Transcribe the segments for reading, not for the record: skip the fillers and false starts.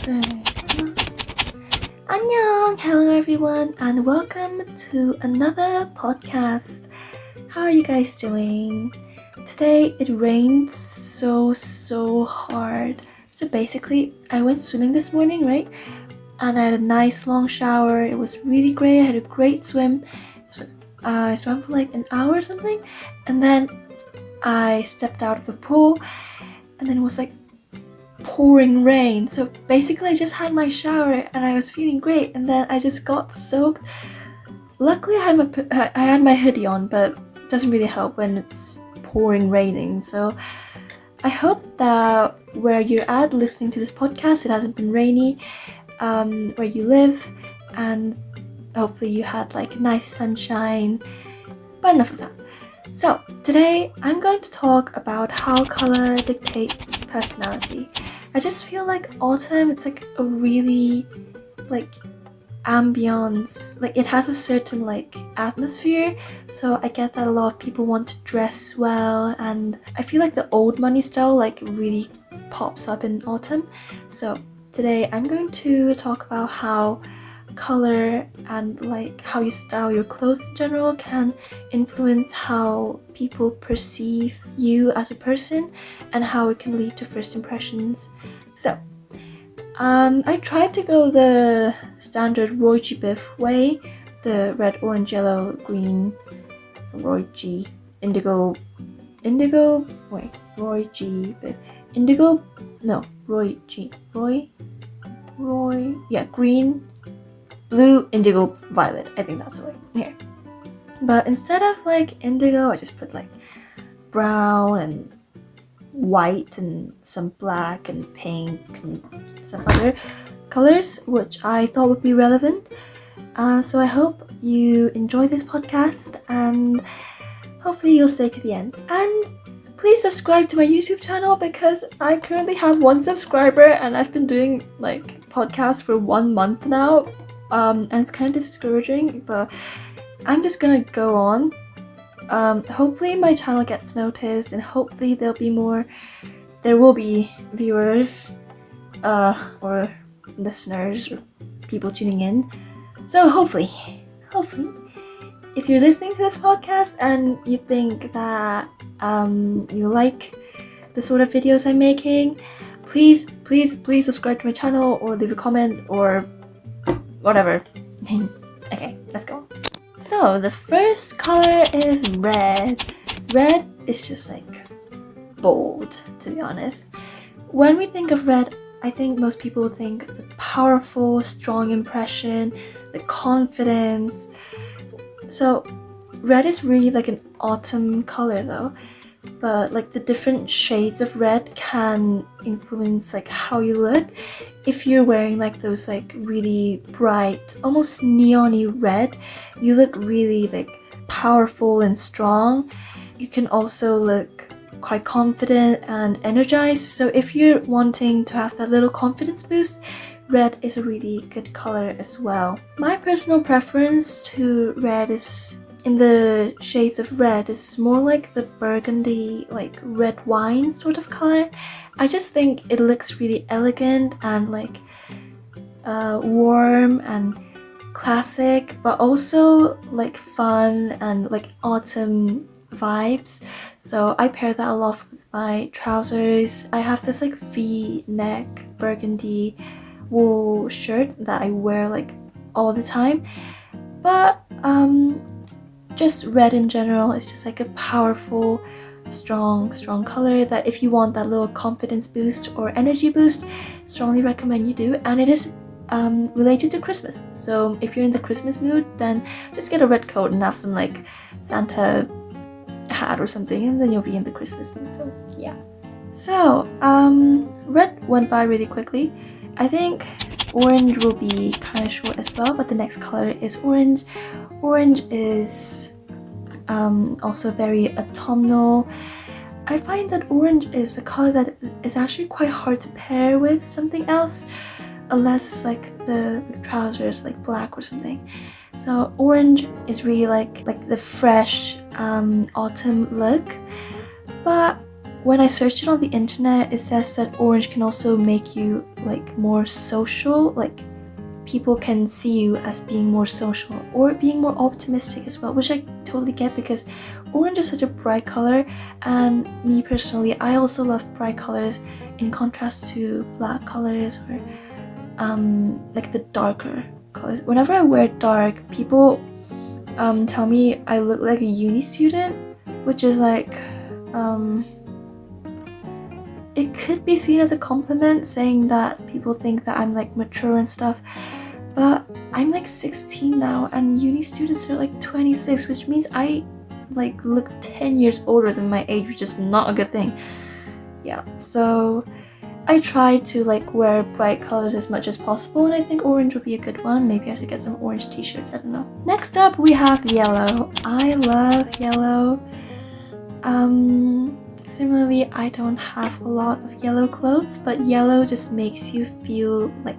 Annyeong! Hello everyone and welcome to another podcast. How are you guys doing? Today it rained so hard. So basically I went swimming this morning, right? And I had a nice long shower. It was really great. I had a great swim. I swam for like an hour or something. And then I stepped out of the pool and then it was like pouring rain. So basically I just had my shower and I was feeling great, and then I just got soaked. Luckily I had my hoodie on, but it doesn't really help when it's pouring raining. So I hope that where you're at listening to this podcast, it hasn't been rainy where you live, and hopefully you had like nice sunshine. But enough of that. So today I'm going to talk about how color dictates personality. I just feel like autumn, it's like a really like ambience, like it has a certain like atmosphere. So I get that a lot of people want to dress well, and I feel like the old money style like really pops up in autumn. So today I'm going to talk about how color and like how you style your clothes in general can influence how people perceive you as a person and how it can lead to first impressions. So I tried to go the standard Roy G. Biv way, the red, orange, yellow, green, Roy G. Indigo, Roy G. Biv. Green, blue, indigo, violet. I think that's the way. Here. But instead of like indigo, I just put like brown and white and some black and pink and some other colors which I thought would be relevant. So I hope you enjoy this podcast and hopefully you'll stay to the end. And please subscribe to my YouTube channel because I currently have 1 subscriber and I've been doing like podcasts for 1 month now. And it's kind of discouraging, but I'm just gonna go on. Hopefully my channel gets noticed and hopefully there will be viewers or listeners or people tuning in. So hopefully if you're listening to this podcast and you think that you like the sort of videos I'm making, please subscribe to my channel or leave a comment or whatever. Okay, let's go. So the first color is red. Red is just like bold, to be honest. When we think of red, I think most people think the powerful, strong impression, the confidence. So red is really like an autumn color though. But like the different shades of red can influence like how you look. If you're wearing like those like really bright, almost neon-y red, you look really like powerful and strong. You can also look quite confident and energized. So if you're wanting to have that little confidence boost, red is a really good color as well. My personal preference to red is in the shades of red is more like the burgundy, like red wine sort of color. I just think it looks really elegant and like warm and classic, but also like fun and like autumn vibes. So I pair that a lot with my trousers. I have this like V-neck burgundy wool shirt that I wear like all the time. But just red in general is just like a powerful, strong color that if you want that little confidence boost or energy boost, strongly recommend you do. And it is related to Christmas. So if you're in the Christmas mood, then just get a red coat and have some like Santa hat or something, and then you'll be in the Christmas mood. So yeah. So red went by really quickly. I think orange will be kind of short as well, but the next color is orange. Orange is also very autumnal. I find that orange is a color that is actually quite hard to pair with something else, unless like the trousers like black or something. So orange is really like the fresh autumn look. But when I searched it on the internet, it says that orange can also make you like more social, like people can see you as being more social or being more optimistic as well, which I totally get because orange is such a bright color, and me personally, I also love bright colors in contrast to black colors or like the darker colors. Whenever I wear dark, people tell me I look like a uni student, which is like it could be seen as a compliment, saying that people think that I'm like mature and stuff, but I'm like 16 now and uni students are like 26, which means I like look 10 years older than my age, which is not a good thing. Yeah, so I try to like wear bright colors as much as possible, and I think orange would be a good one. Maybe I should get some orange t-shirts, I don't know. Next up we have yellow. I love yellow. Similarly, I don't have a lot of yellow clothes, but yellow just makes you feel like,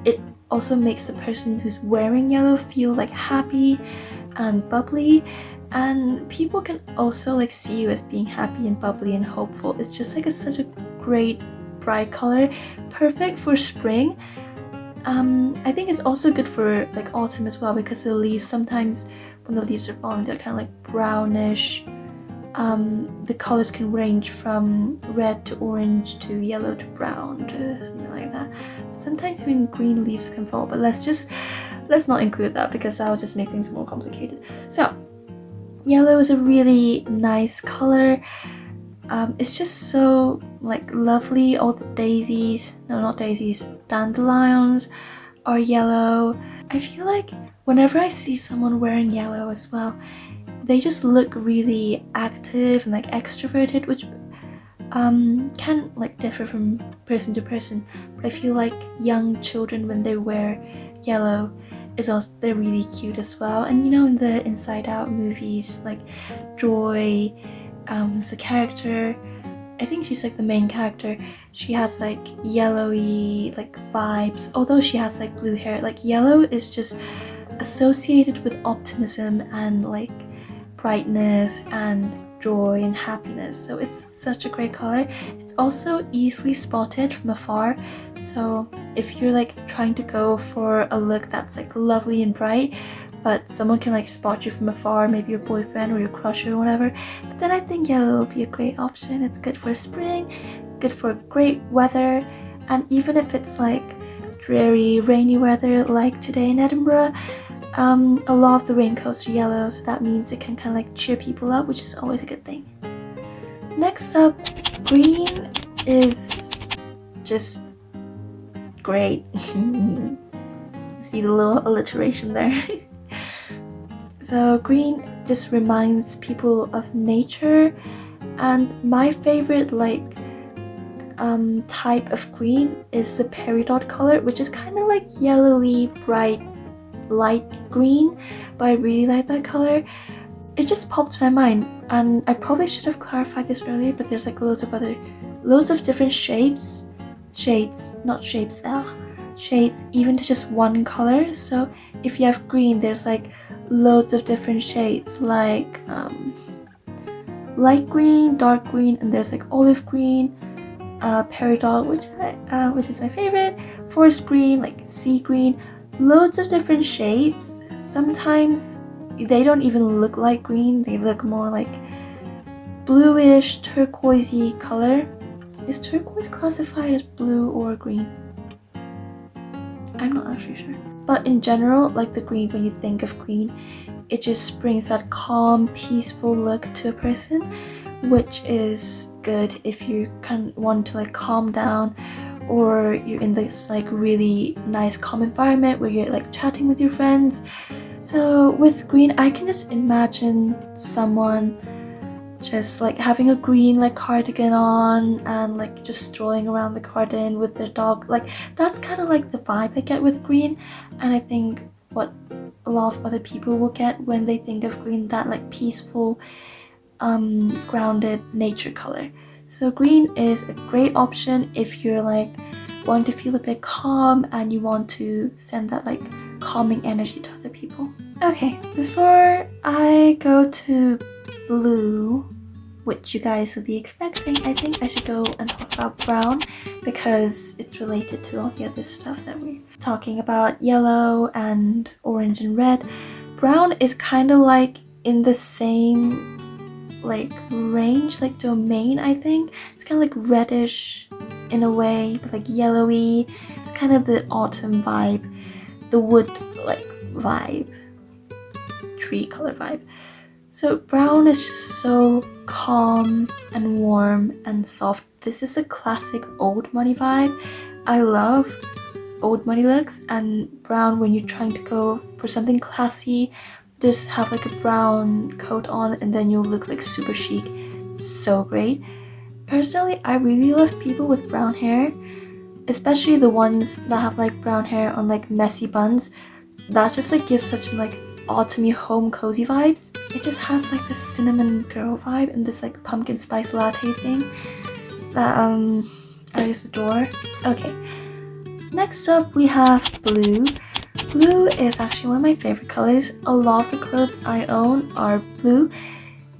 it also makes the person who's wearing yellow feel like happy and bubbly, and people can also like see you as being happy and bubbly and hopeful. It's just like such a great bright color, perfect for spring. I think it's also good for like autumn as well, because the leaves, sometimes when the leaves are falling, they're kind of like brownish. The colors can range from red to orange to yellow to brown to something like that. Sometimes even green leaves can fall, but let's not include that because that will just make things more complicated. So yellow is a really nice color. It's just so like lovely. All the daisies, no, not daisies, dandelions are yellow. I feel like whenever I see someone wearing yellow as well, they just look really active and like extroverted, which can like differ from person to person. But I feel like young children, when they wear yellow, is also, they're really cute as well. And you know, in the Inside Out movies, like Joy, is a character, I think she's like the main character, she has like yellowy like vibes, although she has like blue hair. Like yellow is just associated with optimism and like brightness and joy and happiness, so it's such a great color. It's also easily spotted from afar, so if you're like trying to go for a look that's like lovely and bright, but someone can like spot you from afar, maybe your boyfriend or your crush or whatever, then I think yellow will be a great option. It's good for spring, it's good for great weather, and even if it's like dreary, rainy weather like today in Edinburgh, a lot of the raincoats are yellow, so that means it can kind of like cheer people up, which is always a good thing. Next up, green is just great. See the little alliteration there. So green just reminds people of nature, and my favorite like type of green is the peridot color, which is kind of like yellowy, bright, light green, but I really like that color. It just popped to my mind, and I probably should have clarified this earlier, but there's like loads of different shades, not shapes, shades, even to just one color. So if you have green, there's like loads of different shades, like light green, dark green, and there's like olive green, peridot, which is my favorite, forest green, like sea green, loads of different shades. Sometimes they don't even look like green, they look more like bluish, turquoisey color. Is turquoise classified as blue or green? I'm not actually sure. But in general, like the green, when you think of green, it just brings that calm, peaceful look to a person, which is good if you want to like calm down, or you're in this like really nice calm environment where you're like chatting with your friends. So with green, I can just imagine someone just like having a green like cardigan on and like just strolling around the garden with their dog. Like that's kind of like the vibe I get with green, and I think what a lot of other people will get when they think of green, that like peaceful, grounded nature color. So green is a great option if you're like want to feel a bit calm and you want to send that like calming energy to other people. Okay, before I go to blue, which you guys will be expecting, I think I should go and talk about brown because it's related to all the other stuff that we're talking about. Yellow and orange and red. Brown is kind of like in the same like range, like domain, I think. It's kind of like reddish in a way, but like yellowy. It's kind of the autumn vibe, the wood like vibe, tree color vibe. So brown is just so calm and warm and soft. This is a classic old money vibe. I love old money looks, and brown, when you're trying to go for something classy, just have like a brown coat on and then you'll look like super chic. So great. Personally, I really love people with brown hair, especially the ones that have like brown hair on like messy buns. That just like gives such like autumny home cozy vibes. It just has like this cinnamon girl vibe and this like pumpkin spice latte thing that I just adore. Okay, next up we have blue. Blue is actually one of my favorite colors. A lot of the clothes I own are blue,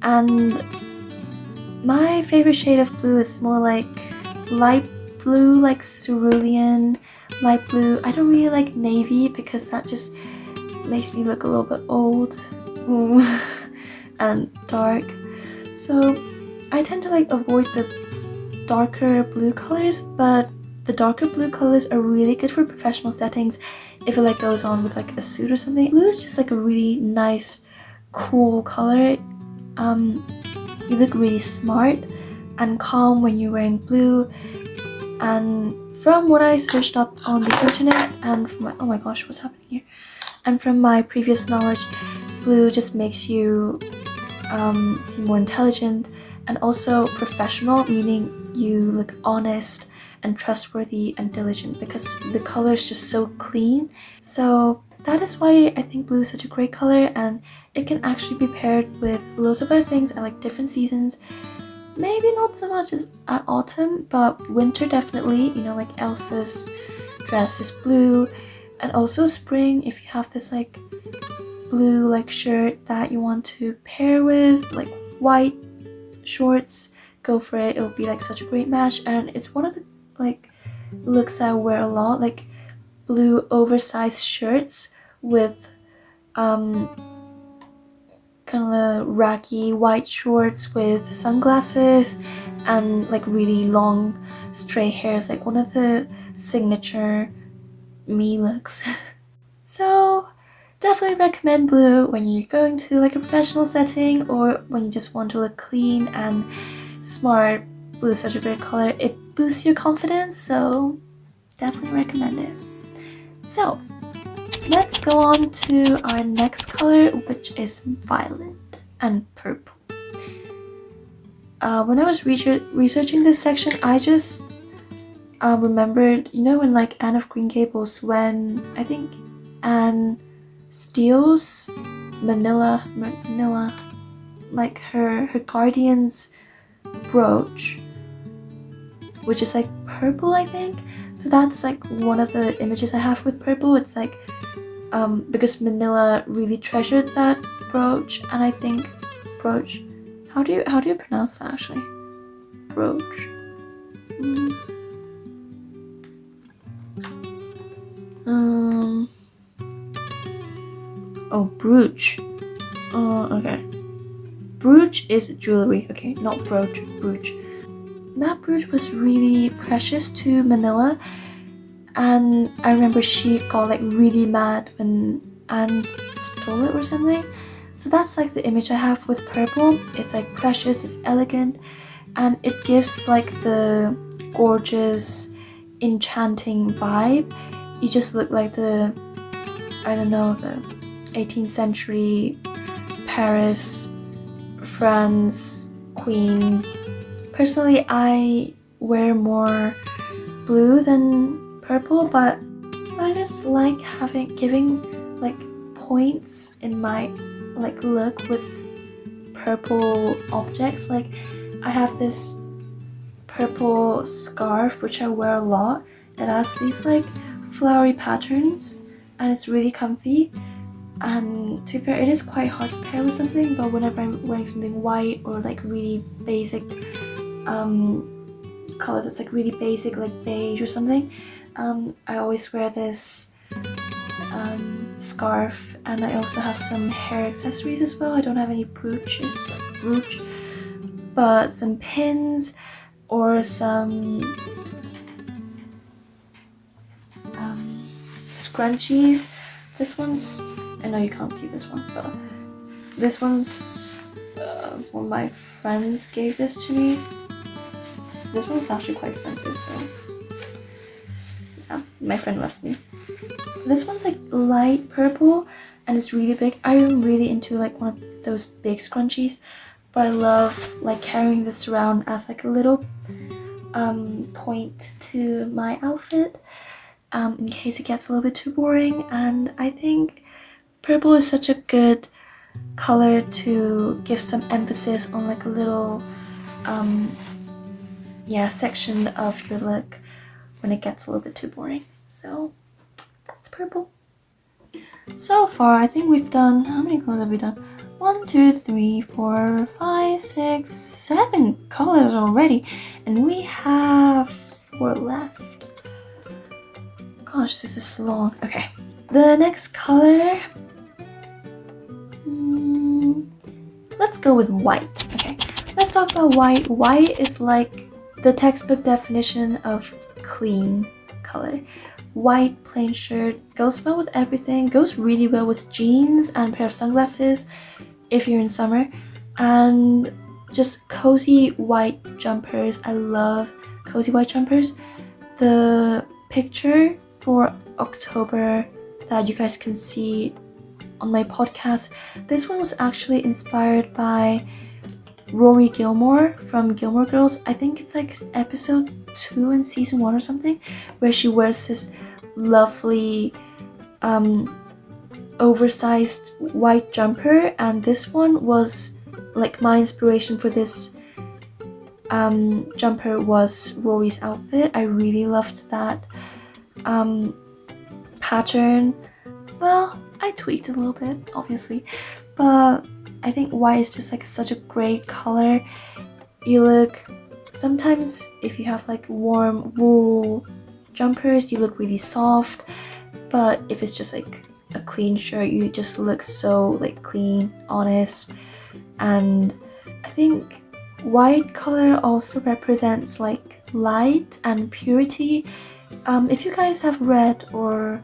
and my favorite shade of blue is more like light blue, like cerulean light blue. I don't really like navy because that just makes me look a little bit old and dark. So I tend to like avoid the darker blue colors, but the darker blue colors are really good for professional settings if it like goes on with like a suit or something. Blue is just like a really nice, cool color. You look really smart and calm when you're wearing blue. And from what I searched up on the internet and from my, oh my gosh, what's happening here? And from my previous knowledge, blue just makes you seem more intelligent and also professional, meaning you look honest and trustworthy and diligent because the color is just so clean. So that is why I think blue is such a great color, and it can actually be paired with loads of other things at like different seasons. Maybe not so much as at autumn, but winter definitely. You know, like Elsa's dress is blue, and also spring if you have this like blue like shirt that you want to pair with like white shorts, go for it. It'll be like such a great match, and it's one of the like looks that I wear a lot, like blue oversized shirts with kind of racky white shorts with sunglasses and like really long straight hairs, like one of the signature me looks. So definitely recommend blue when you're going to like a professional setting or when you just want to look clean and smart. Blue is such a great color. It boosts your confidence, so definitely recommend it. So let's go on to our next color, which is violet and purple. When I was researching this section, I just remembered, you know, in like Anne of Green Gables, when I think Anne steals Manila, like her guardian's brooch, which is like purple, I think. So that's like one of the images I have with purple. It's like because Manila really treasured that brooch, and I think brooch. How do you pronounce that actually? Brooch. Oh, brooch. Okay. Brooch is jewelry. Okay, not brooch. Brooch. That brooch was really precious to Manila, and I remember she got like really mad when Anne stole it or something. So that's like the image I have with purple. It's like precious, it's elegant, and it gives like the gorgeous, enchanting vibe. You just look like the, I don't know, the 18th century Paris, France, queen. Personally, I wear more blue than purple, but I just like giving like points in my like look with purple objects. Like I have this purple scarf which I wear a lot. It has these like flowery patterns and it's really comfy. And to be fair, it is quite hard to pair with something, but whenever I'm wearing something white or like really basic color that's like really basic, like beige or something, I always wear this scarf, and I also have some hair accessories as well. I don't have any brooch, but some pins or some scrunchies. This one's, I know you can't see this one, but this one's one of my friends gave this to me. This one's actually quite expensive, so yeah, my friend loves me. This one's like light purple and it's really big. I'm really into like one of those big scrunchies, but I love like carrying this around as like a little point to my outfit, in case it gets a little bit too boring. And I think purple is such a good color to give some emphasis on like a little section of your look when it gets a little bit too boring. So that's purple. So far I think we've done, how many colors have we done? 1, 2, 3, 4, 5, 6, 7 colors already, and we have 4 left. Gosh, this is long. Okay, the next color, let's go with white. Okay, let's talk about white. White is like the textbook definition of clean color. White plain shirt goes well with everything, goes really well with jeans and a pair of sunglasses if you're in summer, and just cozy white jumpers. I love cozy white jumpers. The picture for October that you guys can see on my podcast, this one was actually inspired by Rory Gilmore from Gilmore Girls. I think it's like episode 2 in season 1 or something, where she wears this lovely oversized white jumper, and this one was like my inspiration for this jumper was Rory's outfit. I really loved that pattern. Well, I tweaked it a little bit, obviously, but I think white is just like such a great color. You look, sometimes if you have like warm wool jumpers, you look really soft, but if it's just like a clean shirt, you just look so like clean, honest. And I think white color also represents like light and purity. If you guys have read Lord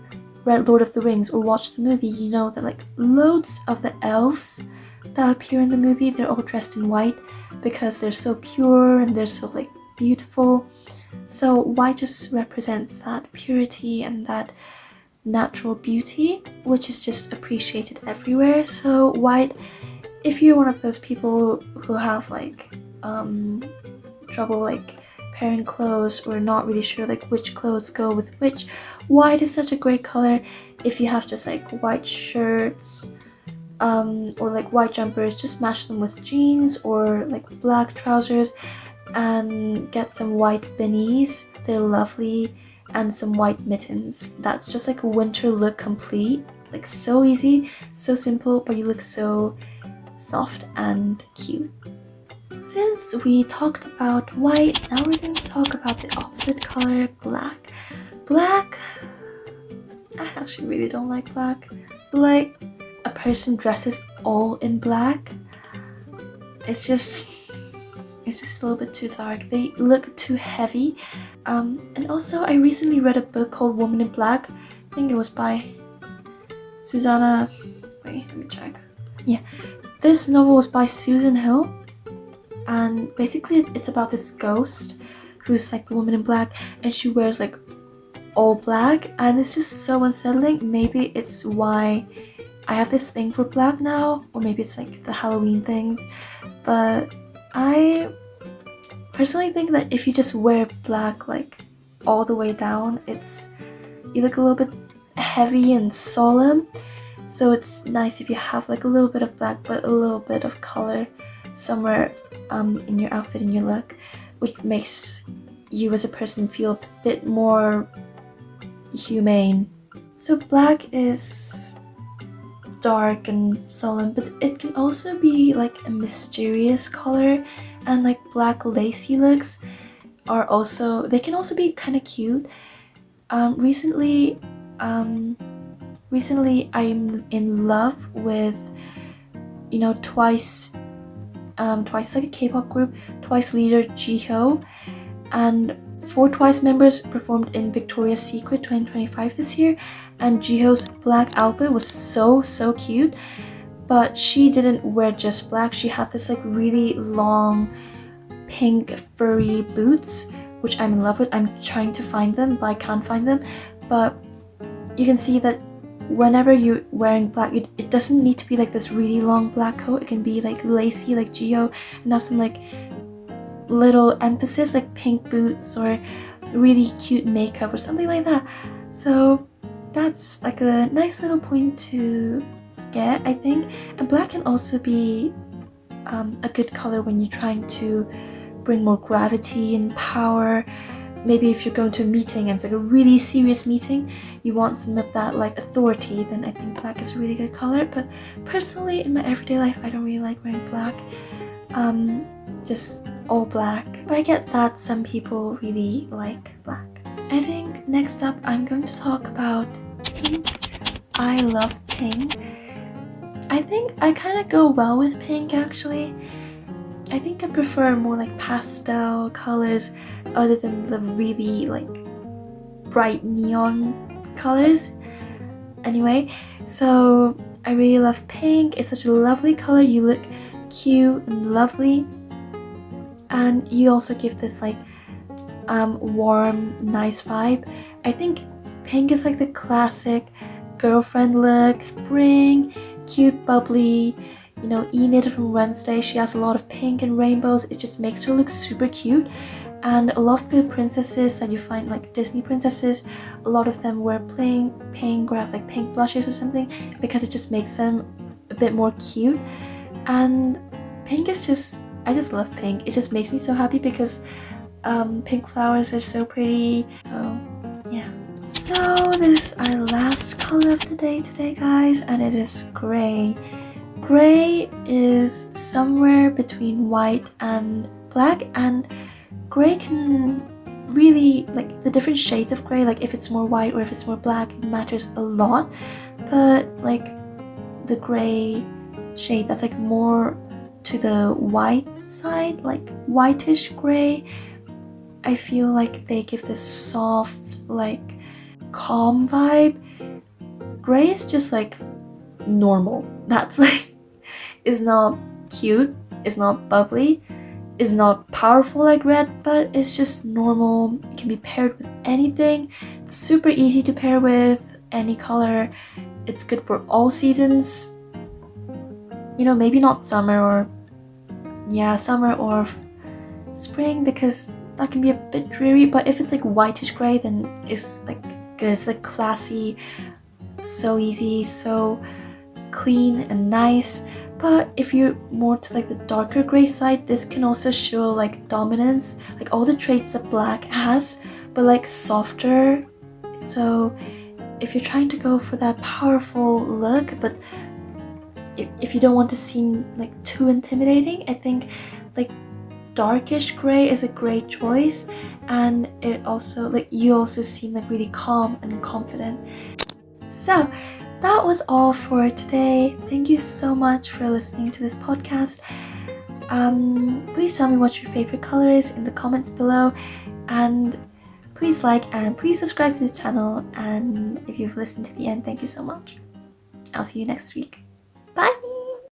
of the Rings or watched the movie, you know that like loads of the elves that appear in the movie, they're all dressed in white because they're so pure and they're so like beautiful. So white just represents that purity and that natural beauty, which is just appreciated everywhere. So white, if you're one of those people who have like trouble like pairing clothes or not really sure like which clothes go with which, white is such a great color. If you have just like white shirts or like white jumpers, just match them with jeans or like black trousers and get some white beanies. They're lovely, and some white mittens. That's just like a winter look complete. Like so easy, so simple, but you look so soft and cute. Since we talked about white, now we're going to talk about the opposite color, black. Black, I actually really don't like black. Like a person dresses all in black, it's just a little bit too dark. They look too heavy. And also I recently read a book called Woman in Black. I think it was by Susanna, wait, let me check. Yeah, this novel was by Susan Hill, and basically it's about this ghost who's like the woman in black, and she wears like all black, and it's just so unsettling. Maybe it's why I have this thing for black now, or maybe it's like the Halloween thing, but I personally think that if you just wear black like all the way down, you look a little bit heavy and solemn. So it's nice if you have like a little bit of black but a little bit of color somewhere in your outfit, in your look, which makes you as a person feel a bit more humane. So black is dark and solemn, but it can also be like a mysterious color, and like black lacy looks are also, they can also be kind of cute. Recently I'm in love with, you know, Twice. Twice is like a K-pop group. Twice leader Jihyo, and 4 Twice members performed in Victoria's Secret 2025 this year, and Jihyo's black outfit was so cute, but she didn't wear just black. She had this like really long pink furry boots, which I'm in love with. I'm trying to find them, but I can't find them. But you can see that whenever you're wearing black, it doesn't need to be like this really long black coat. It can be like lacy like Jihyo and have some like little emphasis like pink boots or really cute makeup or something like that. So that's like a nice little point to get, I think. And black can also be a good color when you're trying to bring more gravity and power. Maybe if you're going to a meeting and it's like a really serious meeting, you want some of that like authority, then I think black is a really good color. But personally, in my everyday life, I don't really like wearing black. Just all black. But I get that some people really like black. I think next up I'm going to talk about pink. I love pink. I think I kind of go well with pink actually. I think I prefer more like pastel colors other than the really like bright neon colors. Anyway, so I really love pink. It's such a lovely color. You look cute and lovely, and you also give this like warm, nice vibe. I think pink is like the classic girlfriend look, spring, cute, bubbly. You know, Enid from Wednesday, she has a lot of pink and rainbows. It just makes her look super cute. And a lot of the princesses that you find, like Disney princesses, a lot of them wear plain pink or have like pink blushes or something, because it just makes them a bit more cute. And pink is just, I just love pink. It just makes me so happy because pink flowers are so pretty. So yeah. So this is our last color of the day today, guys, and it is gray. Gray is somewhere between white and black, and gray can really, like the different shades of gray, like if it's more white or if it's more black, it matters a lot. But like the gray shade that's like more to the white side, like whitish gray, I feel like they give this soft, like calm vibe. Gray is just like normal. That's like, is not cute, it's not bubbly, is not powerful like red, but it's just normal. It can be paired with anything. It's super easy to pair with any color. It's good for all seasons. You know, maybe not summer or spring, because that can be a bit dreary. But if it's like whitish gray, then it's like good. It's like classy, so easy, so clean and nice. But if you're more to like the darker gray side, this can also show like dominance, like all the traits that black has, but like softer. So if you're trying to go for that powerful look, but if you don't want to seem like too intimidating, I think like darkish gray is a great choice. And it also, like, you also seem like really calm and confident. So that was all for today. Thank you so much for listening to this podcast. Please tell me what your favorite color is in the comments below, and please like and please subscribe to this channel. And if you've listened to the end, thank you so much. I'll see you next week.